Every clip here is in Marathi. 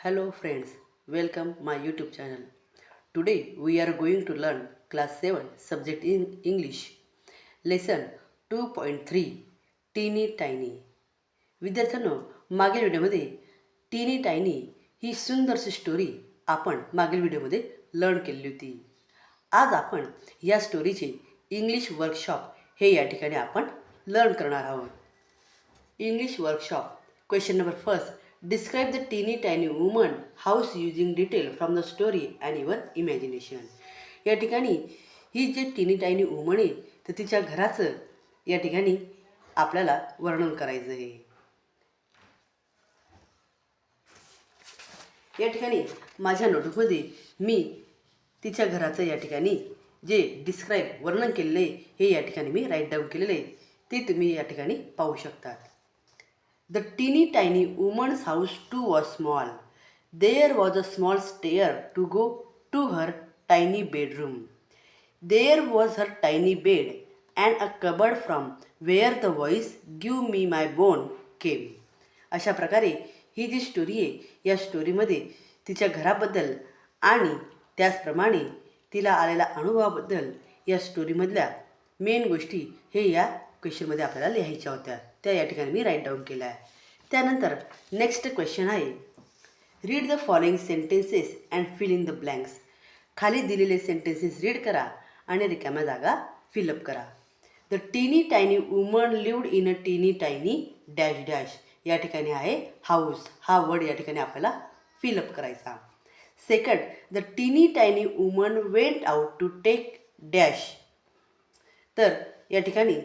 Hello friends, welcome my YouTube channel. Today we are going to learn class 7 subject in English. Lesson 2.3 Teeny Tiny. विद्यार्थ्यांनो, मागील व्हिडिओमध्ये टीनी टायनी ही सुंदरशी स्टोरी आपण मागील व्हिडिओमध्ये लर्न केलेली होती. आज आपण या स्टोरीचे इंग्लिश वर्कशॉप हे या ठिकाणी आपण लर्न करणार आहोत. English workshop. Question number first. Describe the teeny tiny woman house using detail from the story and your imagination. या ठिकाणी ही जी टीनी टायनी वुमन आहे तर तिच्या घराचं या ठिकाणी आपल्याला वर्णन करायचं आहे. या ठिकाणी माझ्या नोटबुकमध्ये मी तिच्या घराचं या ठिकाणी जे डिस्क्राईब वर्णन केलेलं आहे हे या ठिकाणी मी राईट डाऊन केलेलं आहे ते तुम्ही या ठिकाणी पाहू शकता. The teeny tiny woman's house too was small. There was a small stair to go to her tiny bedroom. There was her tiny bed and a cupboard from where the voice "Give me my bone" came. अशा प्रकारे ही जी स्टोरी आहे या स्टोरीमध्ये तिच्या घराबद्दल आणि त्याचप्रमाणे तिला आलेल्या अनुभवाबद्दल या स्टोरीमधल्या मेन गोष्टी हे या क्वेश्चनमध्ये आपल्याला लिहायच्या होत्या. त्या या ठिकाणी मी राईट डाऊन केल्या आहे. त्यानंतर नेक्स्ट क्वेश्चन आहे, read the following sentences and fill in the blanks. खाली दिलेले सेंटेन्सेस रीड करा आणि रिकाम्या जागा फिलअप करा. The teeny tiny woman lived in a teeny tiny dash dash. या ठिकाणी आहे हाऊस. हा वर्ड या ठिकाणी आपल्याला फिलअप करायचा. Second, the teeny tiny woman went out to take dash. तर या ठिकाणी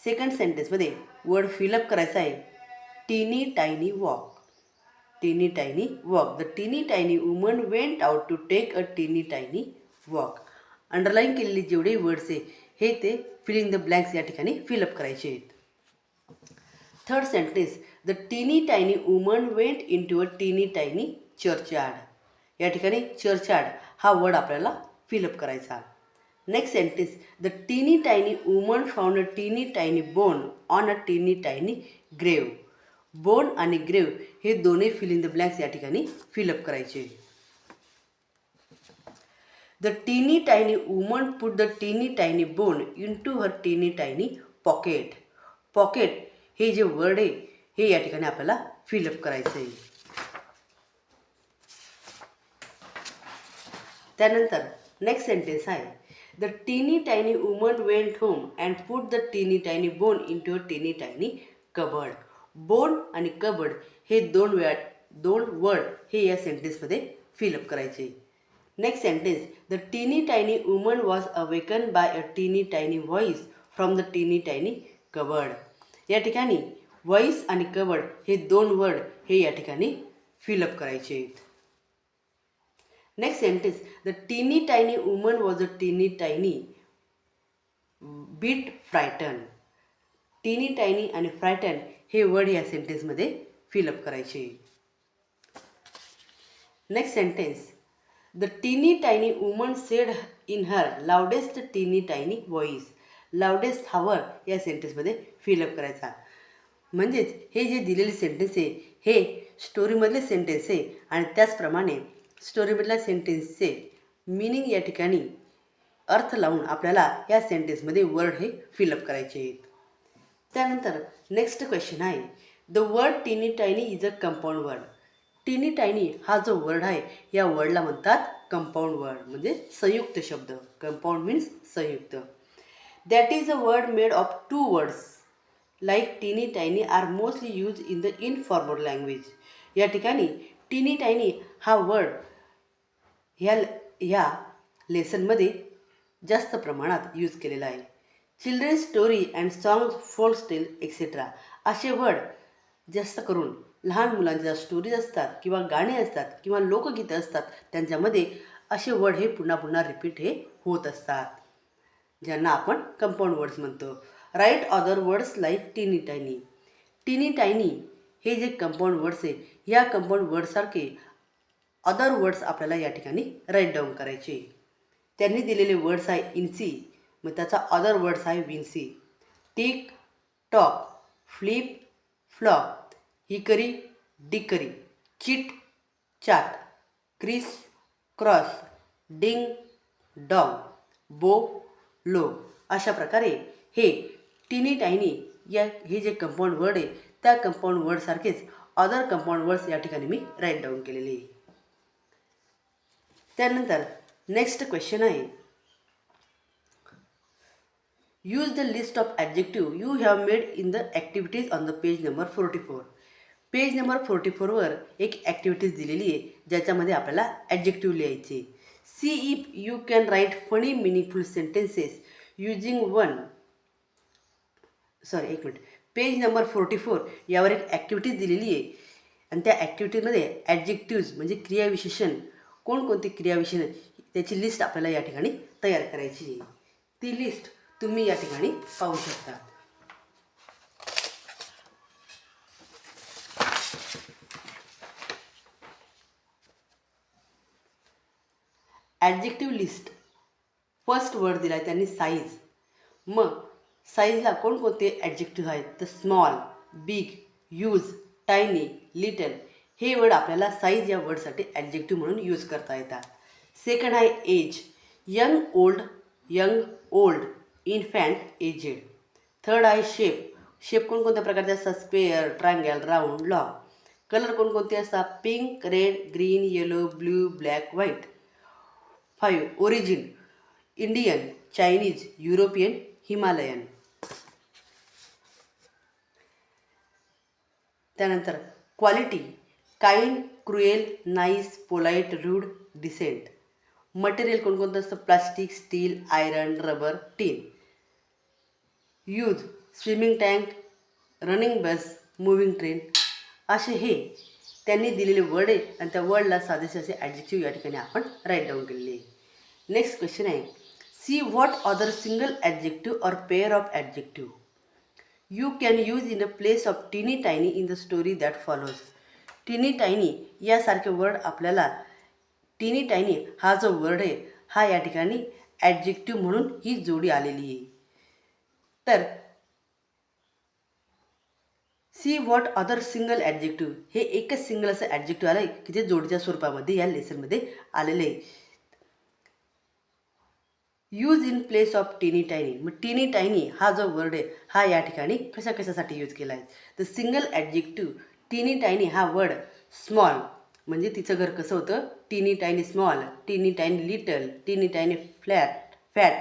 सेकंड सेंटेन्समध्ये वर्ड फिलअप करायचा आहे teeny tiny walk. Teeny tiny walk. The teeny tiny woman went out to take a teeny tiny walk. Underline केलेली जेवढे वर्ड्स आहे हे ते फिलिंग द ब्लँक्स या ठिकाणी फिलअप करायचे आहेत. Third sentence, the teeny tiny woman went in to a teeny tiny churchyard. या ठिकाणी चर्चयार्ड हा वर्ड आपल्याला फिलअप करायचा. Next sentence, the teeny tiny woman found a teeny tiny bone on a teeny tiny ग्रेव. बोन आणि ग्रेव हे दोन्ही फिल इन द ब्लँक्स या ठिकाणी फिलअप करायचे. The teeny tiny woman put the teeny tiny bone in to her teeny tiny pocket. Pocket हे जे वर्ड आहे हे या ठिकाणी आपल्याला फिलअप करायचं आहे. त्यानंतर नेक्स्ट सेंटेन्स आहे, the teeny tiny woman went home and put the teeny tiny bone in to a teeny tiny cupboard. Bone आणि कबर्ड हे दोन वर्ड हे या सेंटेन्समध्ये फिलअप करायचे. Next sentence, the teeny tiny woman was awaken by a teeny tiny voice from the teeny tiny cupboard. या ठिकाणी व्हॉइस आणि कबर्ड हे दोन वर्ड हे या ठिकाणी फिलअप करायचे आहेत. Next sentence, the teeny tiny woman was a teeny tiny bit frightened. टीनी टायनी आणि फ्रायटन हे वर्ड या सेंटेन्समध्ये फिलअप करायचे. Next sentence, the teeny tiny woman said in her loudest टीनी टायनी व्हॉइस. लाउडेस्ट हा वर्ड या सेंटेन्समध्ये फिलअप करायचा. म्हणजेच हे जे दिलेले सेंटेन्स आहे हे स्टोरीमधले सेंटेन्स आहे आणि त्याचप्रमाणे स्टोरीमधल्या सेंटेन्सचे मीनिंग या ठिकाणी अर्थ लावून आपल्याला या सेंटेन्समध्ये वर्ड हे फिलअप करायचे आहेत. त्यानंतर नेक्स्ट क्वेश्चन आहे, द वर्ड टीनी tiny is a compound word. टीनी टायनी हा जो वर्ड आहे या वर्डला म्हणतात कंपाऊंड वर्ड म्हणजे संयुक्त शब्द. कंपाऊंड मीन्स संयुक्त. That is a word made of two words like teeny tiny are mostly use in the informal language. या ठिकाणी टीनी टायनी हा वर्ड ह्या लेसनमध्ये जास्त प्रमाणात यूज केलेला आहे. Children story and songs, folk tale etcetera असे वर्ड जास्त करून लहान मुलांच्या स्टोरीज असतात किंवा गाणे असतात किंवा लोकगीतं असतात त्यांच्यामध्ये असे वर्ड हे पुन्हा पुन्हा रिपीट हे होत असतात ज्यांना आपण कंपाऊंड वर्ड्स म्हणतो. Right other words like teeny tiny. टीनी टायनी हे जे कंपाऊंड वर्ड्स आहे या कंपाऊंड वर्डसारखे अदर वर्ड्स आपल्याला या ठिकाणी राईट डाऊन करायचे. त्यांनी दिलेले वर्ड्स आहे इन्सी, मग त्याचा अदर वर्ड्स आहे विन्सी. Tick tock, flip flop, hickory dickory, chit chat, criss cross, ding dong, bow low. अशा प्रकारे हे टिनी टायनी हे जे कंपाऊंड वर्ड आहे त्या कंपाऊंड वर्डसारखेच अदर कंपाऊंड वर्ड्स या ठिकाणी मी राईट डाऊन केलेले आहे. त्यानंतर नेक्स्ट क्वेश्चन आहे, use the list of adjective you have made in the activities on the page number 44. Page number 44वर एक ॲक्टिव्हिटीज दिलेली आहे ज्याच्यामध्ये आपल्याला ॲडजेक्टिव्ह लिहायचे. See if you can write funny meaningful sentences using एक मिनिट, पेज नंबर 44 यावर एक ॲक्टिव्हिटीज दिलेली आहे आणि त्या ॲक्टिव्हिटीमध्ये ॲडजेक्टिव्ज म्हणजे क्रियाविशेषण, कोणकोणती क्रियाविशेषण त्याची लिस्ट आपल्याला या ठिकाणी तयार करायची आहे. ती लिस्ट तुम्ही या ठिकाणी पाहू शकता. ॲडजेक्टिव्ह लिस्ट फर्स्ट वर्ड दिला आहे त्यांनी साईज. मग साईजला कोणकोणते ॲडजेक्टिव्ह आहेत तर small, big, use, tiny, little हे वर्ड आपल्याला साईज या वर्डसाठी ॲडजेक्टिव्ह म्हणून यूज करता येतात. सेकंड आहे age, young old, infant, aged. Third आहे शेप, शेप कोणकोणत्या प्रकारचे असतात square, triangle, round, long. Colour कोणकोणते असतात pink, red, green, yellow, blue, black, white. 5 origin, Indian, Chinese, European, Himalayan. त्यानंतर quality, kind, cruel, nice, polite, rude, decent. Material कोणकोणतं असतं प्लास्टिक, स्टील, आयरन, रबर, टीन. यूज, स्विमिंग टँक, रनिंग बस, मूव्हिंग ट्रेन. असे हे त्यांनी दिलेले वर्ड आहे आणि त्या वर्डला साजेसे असे ॲडजेक्टिव्ह या ठिकाणी आपण राईट डाऊन केलेले आहे. नेक्स्ट क्वेश्चन आहे, see what other single adjective or pair of adjective you can use in a place of tiny tiny in the story that follows. Tiny tiny यासारखे वर्ड आपल्याला, टिनी टायनी हा जो वर्ड आहे हा या ठिकाणी ॲडजेक्टिव्ह म्हणून ही जोडी आलेली आहे. तर see what other single adjective हे एकच सिंगल असं ॲडजेक्टिव्ह आलं आहे की जे जोडीच्या स्वरूपामध्ये या लेसनमध्ये आलेलं आहे. Use in place of tiny tiny, मग टिनी टायनी हा जो वर्ड आहे हा या ठिकाणी कशासाठी यूज केला आहे तर सिंगल ॲडजेक्टिव्ह टिनी टायनी हा वर्ड स्मॉल म्हणजे तिचं घर कसं होतं tiny tiny small, tiny tiny little, tiny tiny fat,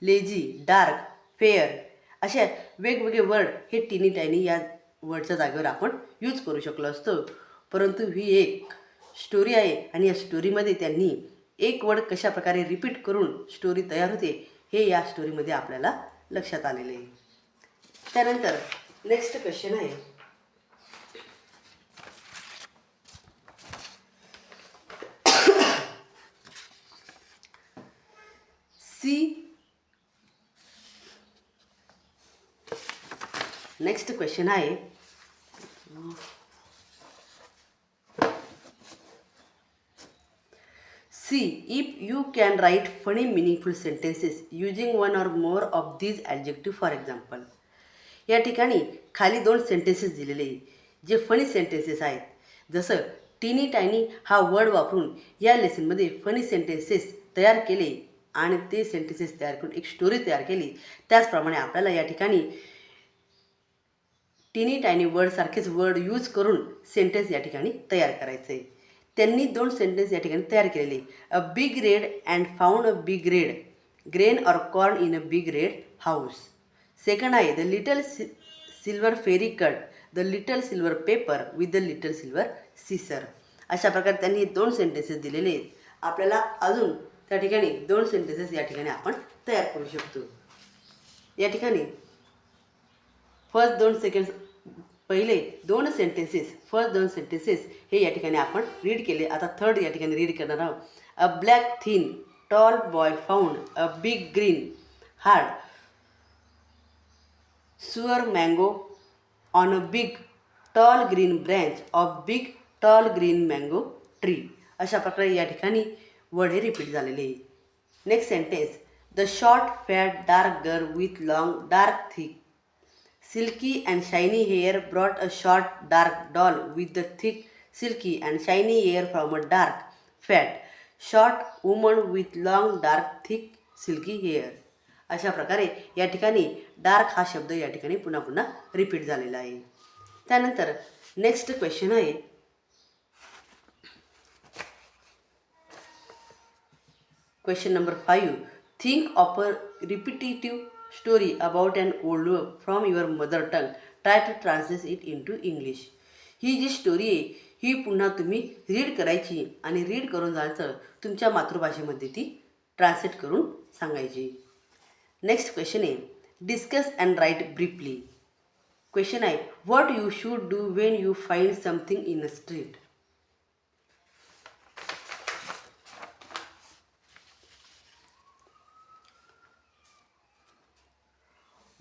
lazy, dark, fair अशा वेगवेगळे वर्ड हे टिनी टायनी या वर्डच्या जागेवर आपण यूज करू शकलो असतो. परंतु ही एक स्टोरी आहे आणि या स्टोरीमध्ये त्यांनी एक वर्ड कशा प्रकारे रिपीट करून स्टोरी तयार होते हे या स्टोरीमध्ये आपल्याला लक्षात आलेले आहे. त्यानंतर नेक्स्ट क्वेश्चन आहे, नेक्स्ट क्वेश्चन आहे, C if you can write funny meaningful sentences using one or more of these adjective. For example या ठिकाणी खाली 2 सेंटेन्सेस दिलेले आहे जे फनी सेंटेन्सेस आहेत. जसं टिनी टायनी हा वर्ड वापरून या लेसनमध्ये फनी सेंटेन्सेस तयार केले आणि ते सेंटेन्सेस तयार करून एक स्टोरी तयार केली, त्याचप्रमाणे आपल्याला या ठिकाणी टिनी टायनी वर्डसारखेच वर्ड यूज करून सेंटेन्स या ठिकाणी तयार करायचं आहे. त्यांनी 2 सेंटेन्स या ठिकाणी तयार केलेले. A big red and found a big red grain or corn in a big red house. Second आहे the little silver fairy cut the little silver paper with the little silver scissor. अशा प्रकारे त्यांनी 2 सेंटेन्सेस दिलेले आहेत. आपल्याला अजून त्या ठिकाणी 2 सेंटेन्सेस या ठिकाणी आपण तयार करू शकतो. या ठिकाणी फर्स्ट 2 सेंटेन्सेस हे या ठिकाणी आपण रीड केले. आता थर्ड या ठिकाणी रीड करणार आहोत. A black thin tall boy found a big green hard sour mango on a big tall green branch of big tall green mango tree. अशा प्रकारे या ठिकाणी वर्ड हे रिपीट झालेले आहे. Next sentence, the short fat dark girl with long dark thick silky and shiny hair brought a short dark doll with the thick silky and shiny hair from a dark, fat, short woman with long, dark, thick, silky hair. अशा प्रकारे या ठिकाणी डार्क हा शब्द या ठिकाणी पुन्हा पुन्हा रिपीट झालेला आहे. त्यानंतर नेक्स्ट क्वेश्चन आहे question number 5. Think of a repetitive story about an old work from your mother tongue. Try to translate it into English. ही जी स्टोरी आहे ही पुन्हा तुम्ही रीड करायची आणि रीड करून जायचं तुमच्या मातृभाषेमध्ये ती ट्रान्सलेट करून सांगायची. नेक्स्ट क्वेश्चन आहे discuss and write briefly. Question आहे what you should do when you find something in a street.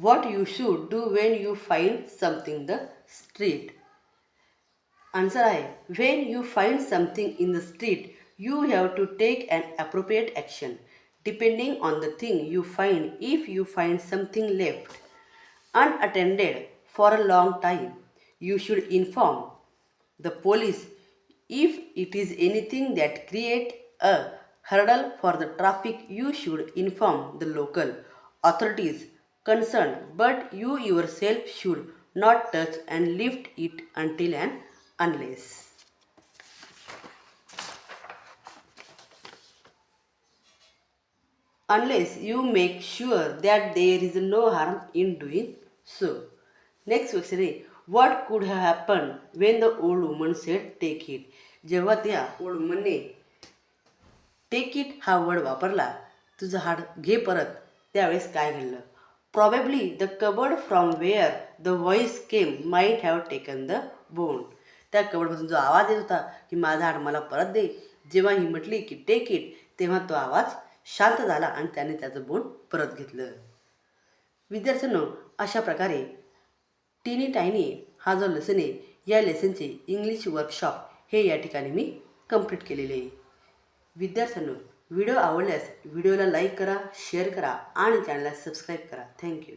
What you should do when you find something in the street. Answer आहे when you find something in the street, you have to take an appropriate action. Depending on the thing you find, if you find something left unattended for a long time, you should inform the police. If it is anything that creates a hurdle for the traffic, you should inform the local authorities concerned, but you yourself should not touch and lift it until and unless you make sure that there is no harm in doing so. Next question is what could have happened when the old woman said take it. जेव्हा त्या ओल्ड वुमनने टेक इट हा वर्ड वापरला, तुझं हाड घे परत, त्यावेळेस काय घडलं. Probably the cupboard from where the voice came might have taken the bone. त्या कबडमधून जो आवाज येत होता की माझा हाड मला परत दे, जेव्हा ही म्हटली की टेक इट, तेव्हा तो आवाज शांत झाला आणि त्याने त्याचं बोन परत घेतलं. विद्यार्थ्यांनो, अशा प्रकारे टीनी टायनी हा जो लेसन आहे या लेसनचे इंग्लिश वर्कशॉप हे या ठिकाणी मी कंप्लीट केलेले आहे. विद्यार्थ्यांनो, व्हिडिओ आवडल्यास व्हिडिओला लाईक करा, शेअर करा आणि चॅनलला सबस्क्राईब करा. थँक्यू.